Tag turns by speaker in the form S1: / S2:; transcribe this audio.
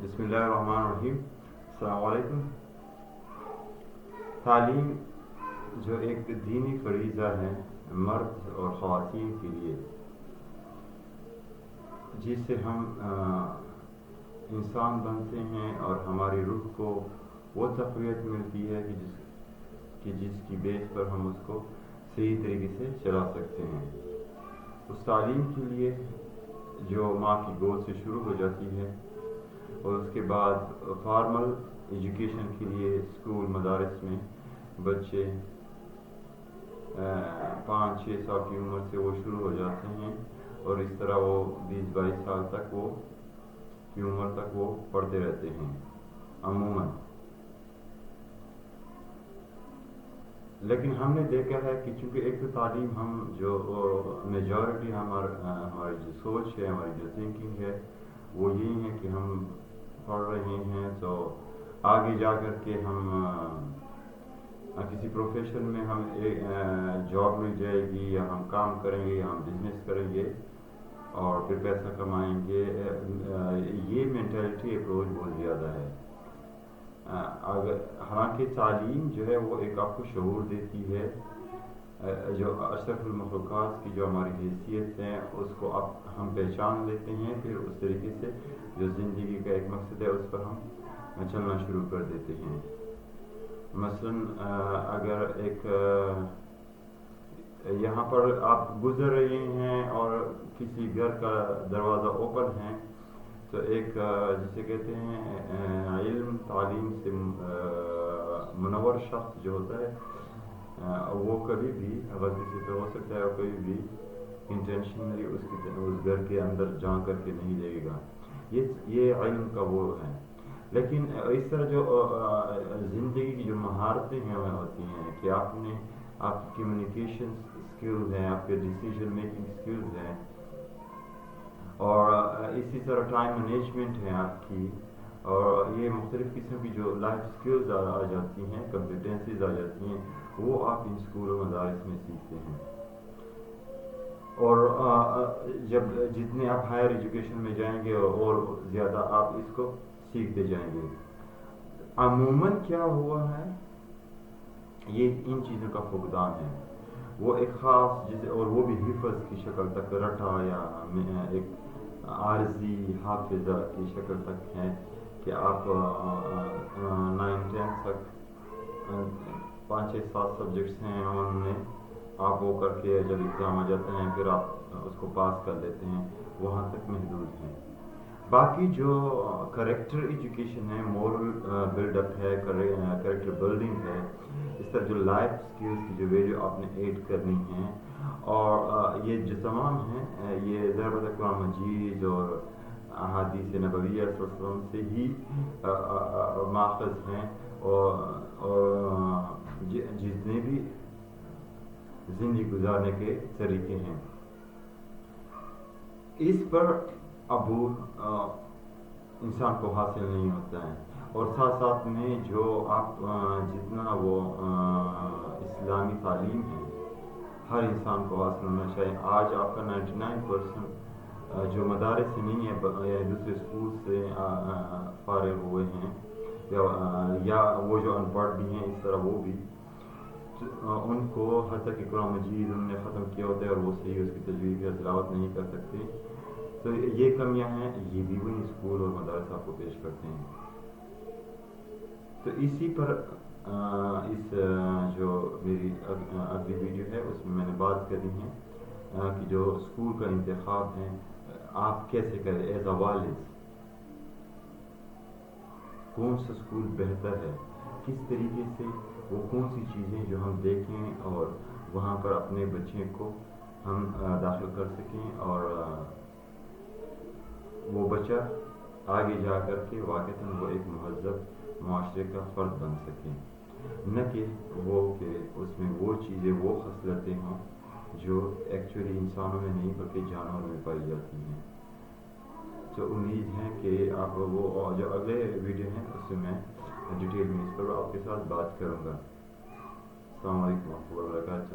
S1: بسم اللہ الرحمن الرحیم. السلام علیکم. تعلیم جو ایک دینی فریضہ ہے مرد اور خواتین کے لیے، جس سے ہم انسان بنتے ہیں اور ہماری روح کو وہ تقویت ملتی ہے کہ جس کی بیس پر ہم اس کو صحیح طریقے سے چلا سکتے ہیں. اس تعلیم کے لیے جو ماں کی گود سے شروع ہو جاتی ہے اور اس کے بعد فارمل ایجوکیشن کے لیے اسکول مدارس میں بچے 5-6 سال کی عمر سے وہ شروع ہو جاتے ہیں اور اس طرح وہ 20-22 سال تک کی عمر تک وہ پڑھتے رہتے ہیں عموماً. لیکن ہم نے دیکھا ہے کہ چونکہ ایک تو تعلیم ہم جو میجورٹی ہماری جو سوچ ہے، ہماری جو تھنکنگ ہے وہ یہی ہے کہ ہم پڑھ رہے ہیں تو آگے جا کر کے ہم کسی پروفیشن میں ہم جاب مل جائے گی یا ہم کام کریں گے یا ہم بزنس کریں گے اور پھر پیسہ کمائیں گے. یہ مینٹلٹی اپروچ بہت زیادہ ہے. حالانکہ تعلیم جو ہے وہ ایک آپ کو شعور دیتی ہے، جو اشرف المخلوقات کی جو ہماری حیثیت ہے اس کو اب ہم پہچان لیتے ہیں. پھر اس طریقے سے جو زندگی کا ایک مقصد ہے اس پر ہم چلنا شروع کر دیتے ہیں. مثلا اگر ایک یہاں پر آپ گزر رہے ہیں اور کسی گھر کا دروازہ اوپن ہے تو ایک جسے کہتے ہیں علم تعلیم سے منور شخص جو ہوتا ہے وہ کبھی بھی غلطی سے تو ہو سکتا ہے اور کبھی بھی انٹینشنلی اس گھر کے اندر جا کر کے نہیں لے گا. یہ علم کا وہ ہے. لیکن اس طرح جو زندگی کی جو مہارتیں ہیں ہوتی ہیں کہ آپ کی کمیونیکیشن اسکلز ہیں، آپ کے ڈیسیژن میکنگ اسکلز ہیں اور اسی طرح ٹائم مینجمنٹ ہے آپ کی، اور یہ مختلف قسم کی جو لائف اسکلز آ جاتی ہیں، کمپیٹنسیز آ جاتی ہیں، وہ آپ ان اسکول و مدارس میں سیکھتے ہیں. اور جب جتنے آپ ہائر ایجوکیشن میں جائیں گے اور زیادہ آپ اس کو سیکھتے جائیں گے. عموماً کیا ہوا ہے، یہ ان چیزوں کا فقدان ہے. وہ ایک خاص اور وہ بھی حفظ کی شکل تک رٹا یا ایک عارضی حافظہ کی شکل تک ہے کہ آپ 9-10 تک 5-6-7 سبجیکٹس ہیں ان میں آپ وہ کر کے جب ایگزام آ جاتے ہیں پھر آپ اس کو پاس کر لیتے ہیں، وہاں تک محدود ہیں. باقی جو کریکٹر ایجوکیشن ہے، مورل بلڈ اپ ہے، کریکٹر بلڈنگ ہے، اس طرح جو لائف اسکلز کی جو ویلیو آپ نے ایڈ کرنی ہے، اور یہ جو تمام ہیں یہ ضربت قرآن مجید اور احادیث نبویہ صلی اللہ علیہ وسلم سے ہی ماخذ ہیں. اور جتنے بھی زندگی گزارنے کے طریقے ہیں اس پر عبور انسان کو حاصل نہیں ہوتا ہے. اور ساتھ ساتھ میں جو آپ جتنا وہ اسلامی تعلیم ہے ہر انسان کو حاصل ہونا چاہیے. آج آپ کا 99% جو مدارس سے نہیں ہے یا دوسرے اسکول سے فارغ ہوئے ہیں یا وہ جو ان پڑھ بھی ہیں اس طرح وہ بھی ان کو حتیٰ کہ قرآن مجید انہوں نے ختم کیا ہوتا ہے اور وہ صحیح اس کی تجوید یا تلاوت نہیں کر سکتے. تو یہ کمیاں ہیں، یہ بھی وہی اسکول اور مدارس آپ کو پیش کرتے ہیں. تو اسی پر اس جو میری اگلی ویڈیو ہے اس میں نے بات کرنی ہے کہ جو اسکول کا انتخاب ہے آپ کیسے کریں ایز اے والد. کون سا اسکول بہتر ہے، کس طریقے سے وہ کون سی چیزیں جو ہم دیکھیں اور وہاں پر اپنے بچے کو ہم داخل کر سکیں اور وہ بچہ آگے جا کر کے واقعتاً وہ ایک مہذب معاشرے کا فرد بن سکے، نہ کہ اس میں وہ چیزیں وہ خصلتیں ہوں جو ایکچولی انسانوں میں نہیں بلکہ جانوروں میں پائی جاتی ہیں. تو امید ہے کہ آپ وہ جو اگلے ویڈیو ہیں اس میں ڈیٹیل میں اس پر آپ کے ساتھ بات کروں گا. السلام علیکم ورحمۃ اللہ وبرکاتہ.